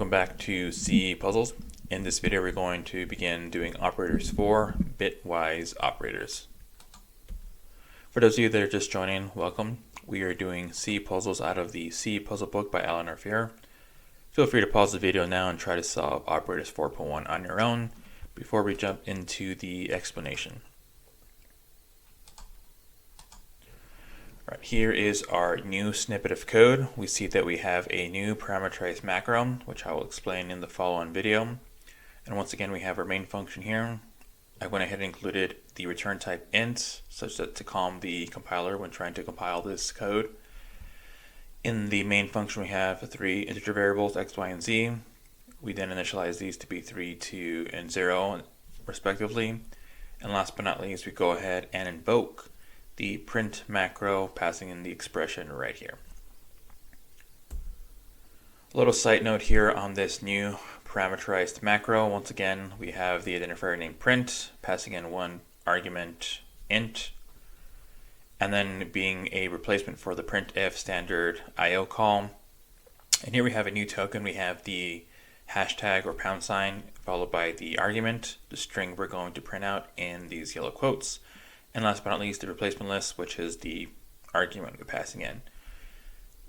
Welcome back to C Puzzles. In this video we're going to begin doing operators for bitwise operators. For those of you that are just joining, welcome. We are doing C puzzles out of the C puzzle book by Feuer. Feel free to pause the video now and try to solve operators 4.1 on your own before we jump into the explanation. Right, here is our new snippet of code. We see that we have a new parameterized macro, which I will explain in the following video. And once again, we have our main function here. I went ahead and included the return type int, such that to calm the compiler when trying to compile this code. In the main function, we have three integer variables, x, y, and z. We then initialize these to be 3, 2, and 0, respectively. And last but not least, we go ahead and invoke the print macro, passing in the expression right here. A little side note here on this new parameterized macro. Once again, we have the identifier named print, passing in one argument int, and then being a replacement for the printf standard IO call. And here we have a new token. We have the hashtag or pound sign followed by the argument, the string we're going to print out in these yellow quotes. And last but not least, the replacement list, which is the argument we're passing in.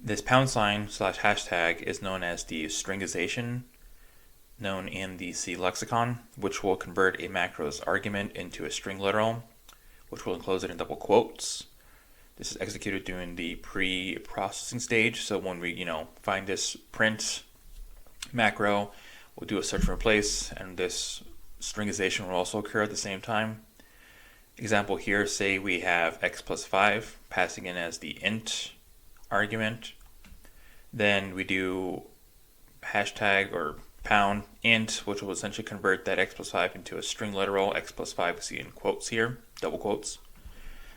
This pound sign / hashtag is known as the stringization, known in the C lexicon, which will convert a macro's argument into a string literal, which will enclose it in double quotes. This is executed during the pre-processing stage. So when we, find this print macro, we'll do a search and replace, and this stringization will also occur at the same time. Example here, say we have x plus 5 passing in as the int argument. Then we do hashtag or pound int, which will essentially convert that x plus 5 into a string literal. X plus 5 we see in quotes here, double quotes.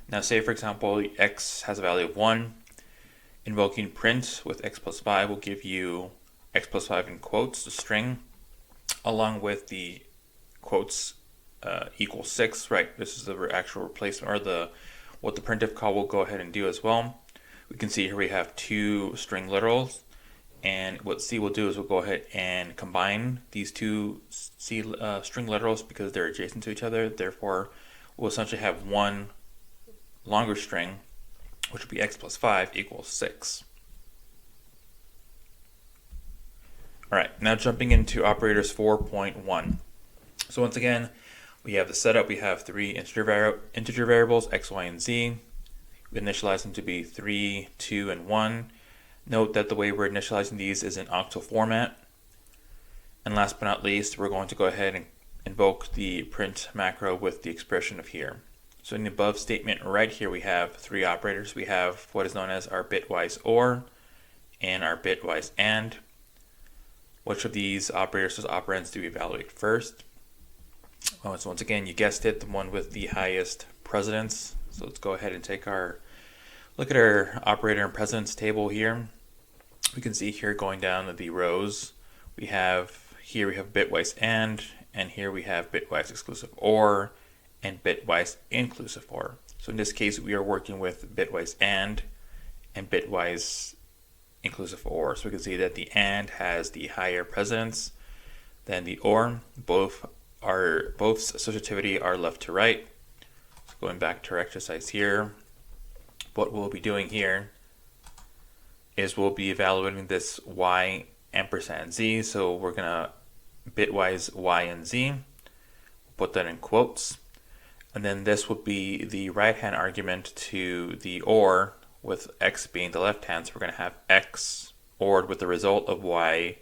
Now say for example x has a value of 1. Invoking print with x plus 5 will give you x plus 5 in quotes, the string, along with the quotes equals 6, right? This is the actual replacement, or what the printf call will go ahead and do as well. We can see here we have two string literals, and what C will do is we'll go ahead and combine these two C string literals because they're adjacent to each other. Therefore, we'll essentially have one longer string, which would be x plus 5 equals 6. All right, now jumping into operators 4.1. So once again, we have the setup. We have three integer variables, x, y, and z. We initialize them to be 3, 2, and 1. Note that the way we're initializing these is in octal format. And last but not least, we're going to go ahead and invoke the print macro with the expression of here. So in the above statement right here, we have three operators. We have what is known as our bitwise OR and our bitwise AND. Which of these operators as operands do we evaluate first? So once again, you guessed it, the one with the highest precedence. So let's go ahead and take our look at our operator and precedence table here. We can see here going down the rows, we have bitwise AND, and here we have bitwise exclusive OR and bitwise inclusive OR. So in this case, we are working with bitwise AND and bitwise inclusive OR. So we can see that the AND has the higher precedence than the OR. Both associativity are left to right. So going back to our exercise here, what we'll be doing here is we'll be evaluating this y ampersand z. So we're gonna bitwise y and z, put that in quotes, and then this would be the right hand argument to the OR, with x being the left hand. So we're gonna have x ORed with the result of y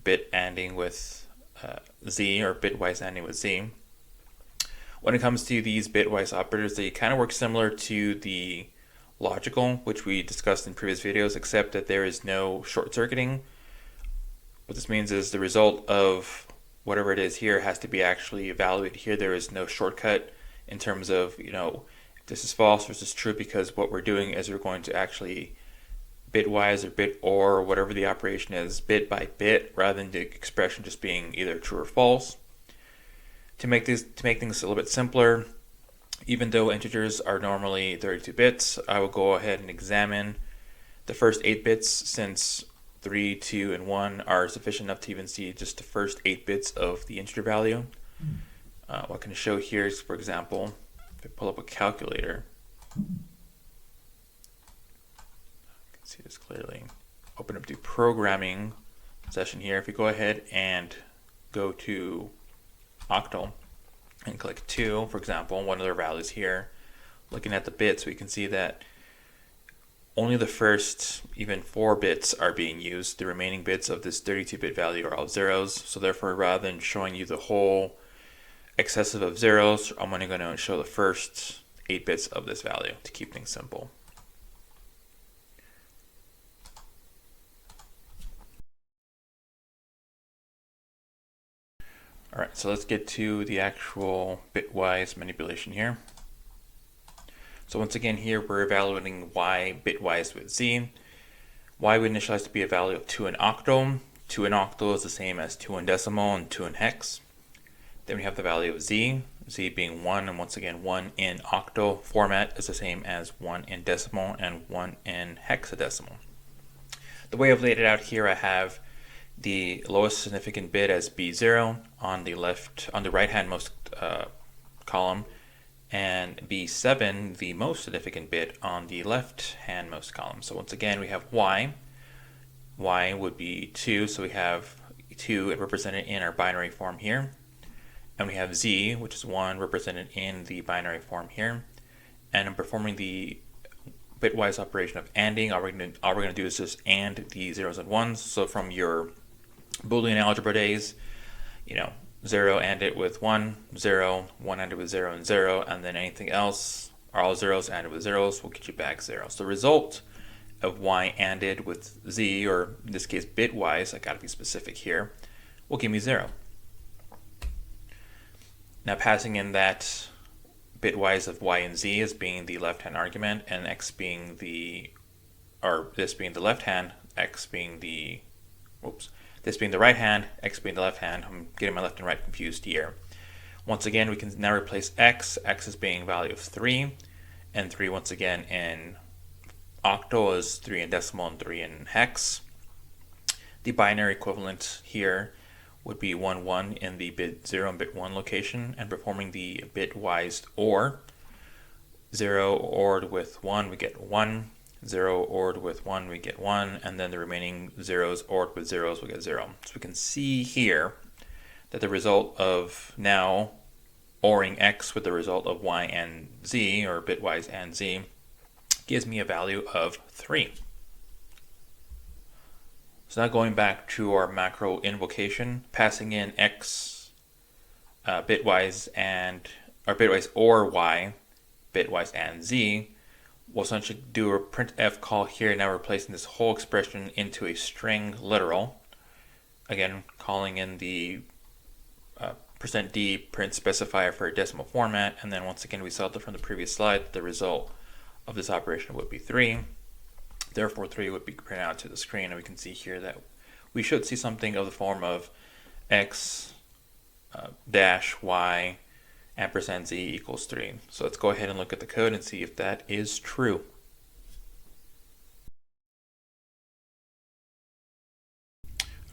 bit ANDing with z, or bitwise ANDing with z. When it comes to these bitwise operators, they kind of work similar to the logical, which we discussed in previous videos, except that there is no short circuiting. What this means is the result of whatever it is here has to be actually evaluated here. There is no shortcut in terms of, if this is false versus true, because what we're doing is we're going to actually bitwise or bit or whatever the operation is, bit by bit, rather than the expression just being either true or false. To make things a little bit simpler, even though integers are normally 32 bits, I will go ahead and examine the first 8 bits, since 3, 2, and 1 are sufficient enough to even see just the first 8 bits of the integer value. What I can show here is, for example, if I pull up a calculator, you can see this clearly. Open up the programming session here. If you go ahead and go to octal and click 2, for example, one of their values here, looking at the bits, we can see that only the first even 4 bits are being used. The remaining bits of this 32-bit value are all zeros. So therefore, rather than showing you the whole excessive of zeros, I'm only going to show the first 8 bits of this value to keep things simple. All right, so let's get to the actual bitwise manipulation here. So once again here, we're evaluating y bitwise with z. Y we initialize to be a value of 2 in octal. 2 in octal is the same as 2 in decimal and 2 in hex. Then we have the value of z, z being 1, and once again 1 in octal format is the same as 1 in decimal and 1 in hexadecimal. The way I've laid it out here, I have the lowest significant bit as B0 on the right handmost column, and B7 the most significant bit on the left handmost column. So once again we have y would be 2, so we have 2 represented in our binary form here, and we have z, which is 1, represented in the binary form here. And I'm performing the bitwise operation of ANDing. All we're going to do is just AND the zeros and ones. So from your Boolean algebra days, 0 AND it with 1, 0, 1 AND it with 0 and 0, and then anything else, all zeros AND it with zeros, will get you back 0. So the result of y ANDed with z, or in this case bitwise, I gotta be specific here, will give me 0. Now passing in that bitwise of y and z as being the left-hand argument, and x being the, or this being the left hand, x being the, this being the right hand, x being the left hand. I'm getting my left and right confused here. Once again, we can now replace x as being value of 3, and 3 once again in octal is 3 in decimal and 3 in hex. The binary equivalent here would be 1, 1 in the bit 0 and bit 1 location, and performing the bitwise OR. 0 ORed with 1, we get 1. 0 ORed with 1, we get 1, and then the remaining zeros ORed with zeros, we get 0. So we can see here that the result of now ORing x with the result of y and z, or bitwise and z, gives me a value of 3. So now going back to our macro invocation, passing in x bitwise or y bitwise and z, we'll essentially do a printf call here, now replacing this whole expression into a string literal. Again, calling in the %d print specifier for a decimal format, and then once again we saw from the previous slide the result of this operation would be 3. Therefore 3 would be printed out to the screen, and we can see here that we should see something of the form of x dash y ampersand z equals 3. So let's go ahead and look at the code and see if that is true.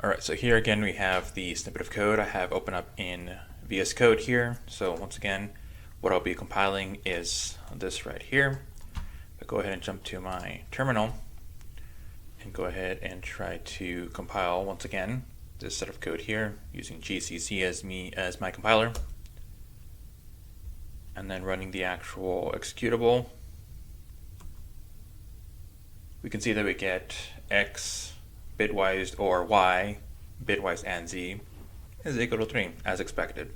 Alright, so here again we have the snippet of code I have open up in VS Code here. So once again, what I'll be compiling is this right here. I'll go ahead and jump to my terminal and go ahead and try to compile once again this set of code here using GCC as my compiler, and then running the actual executable. We can see that we get x bitwise or y bitwise and z is equal to 3 as expected.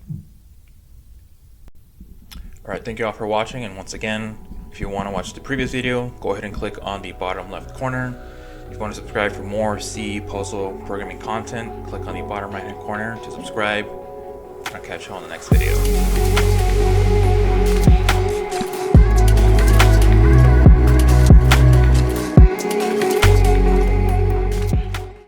Alright, thank you all for watching, and once again, if you want to watch the previous video, go ahead and click on the bottom left corner. If you want to subscribe for more C puzzle programming content, click on the bottom right hand corner to subscribe. I'll catch you on the next video.